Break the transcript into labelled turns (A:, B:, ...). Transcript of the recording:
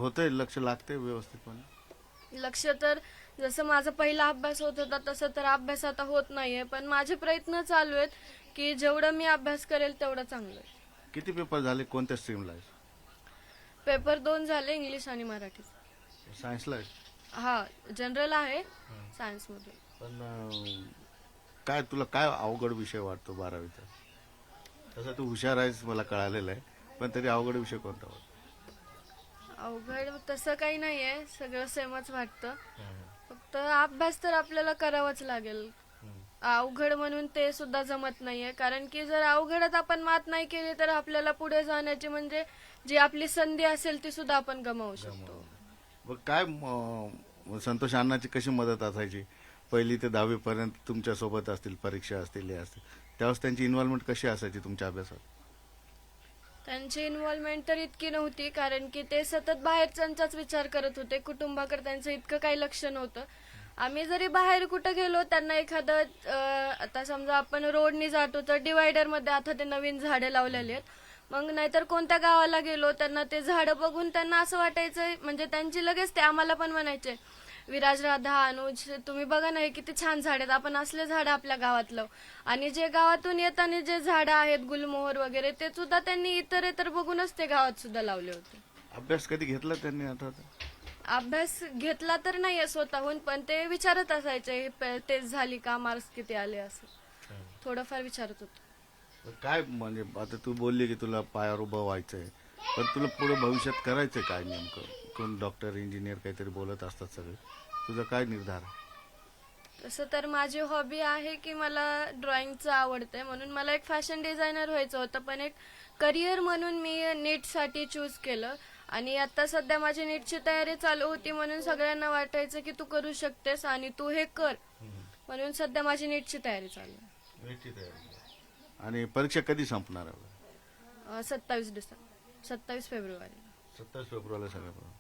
A: होतंय, लक्ष लागते व्यवस्थितपणे?
B: लक्ष तर जसं माझा पहिला अभ्यास होत होता तसं तर अभ्यास आता होत नाहीये, पण माझे प्रयत्न चालू आहेत की जेवढं मी अभ्यास करेल तेवढं चांगलं आहे.
A: किती पेपर झाले, कोणत्या स्ट्रीमला आहे?
B: पेपर 2 झाले, इंग्लिश आणि मराठी.
A: सायन्सला आहे?
B: हा, जनरल आहे सायन्स मध्ये.
A: पण काय तुला काय अवघड विषय वाटतो 12वीचा? तसं तू हुशार आहेस मला कळालेलं आहे, पण तरी अवघड विषय कोणता वाटतो?
B: अवघड तसं काही नाहीये, सगळं सेमच वाटतं. फक्त अभ्यास तर आपल्याला करावाच लागेल. अवघड म्हणून ते सुद्धा जमत नाहीये, कारण की जर अवघडात आपण मात नाही केली तर आपल्याला पुढे जाण्याची म्हणजे जी आपली संधी असेल ती सुद्धा आपण गमावू शकतो.
A: मग काय संतोष अण्णाची कशी मदत असायची? 1ली ते 10वी पर्यंत तुमच्या सोबत असतील, परीक्षा असतील, हे असतील, त्यावेळेस त्यांची इन्व्हॉल्वमेंट कशी असायची तुमच्या अभ्यासात?
B: त्यांची इन्व्हॉल्वमेंट तर इतकी नव्हती, कारण की ते सतत बाहेरच्यांचाच विचार करत होते. कुटुंबाकडे त्यांचं इतकं काही लक्ष नव्हतं. आम्ही जरी बाहेर कुठं गेलो, त्यांना एखादं आता समजा आपण रोडनी जातो तर डिवायडर मध्ये आता ते नवीन झाडे लावलेली आहेत, मग नाहीतर कोणत्या गावाला गेलो त्यांना ते झाडं बघून त्यांना असं वाटायचं, म्हणजे त्यांची लगेच ते आम्हाला पण म्हणायचे, विराज, राधा, अनुज, तुम्ही बघा ना हे किती छान झाड आहेत, आपण असले झाडं आपल्या गावात लावू. आणि जे गावातून येताना जे झाडं आहेत गुलमोहर वगैरे ते सुद्धा त्यांनी इतर बघूनच ते गावात सुद्धा लावले होते.
A: अभ्यास कधी घेतला त्यांनी आठवतं?
B: अभ्यास घेतला तर नाहीये स्वतःहून, पण ते विचारत असायचे टेस्ट झाली का, मार्क्स किती आले, असं थोडंफार विचारत होते.
A: काय म्हणजे आता तू बोलली की तुला पायावर उभं व्हायचंय, पण तुला पुढे भविष्यात करायचंय काय नेमकं? कोण डॉक्टर, इंजिनियर काहीतरी बोलत असतात सगळे, तुझा काय निर्धार?
B: तसं तर माझी हॉबी आहे की मला ड्रॉइंगचं आवडतंय, म्हणून मला एक फॅशन डिझायनर व्हायचं होतं, पण एक करिअर म्हणून मी नीटसाठी चूज केलं. आणि आता सध्या माझी नीटची तयारी चालू होती, म्हणून सगळ्यांना वाटायचं की तू करू शकतेस आणि तू हे कर, म्हणून सध्या माझी नीटची तयारी चालू आहे.
A: आणि परीक्षा कधी संपणार आहे?
B: 27 डिसेंबर, 27 फेब्रुवारी.
A: 27 फेब्रुवारीला सगळं.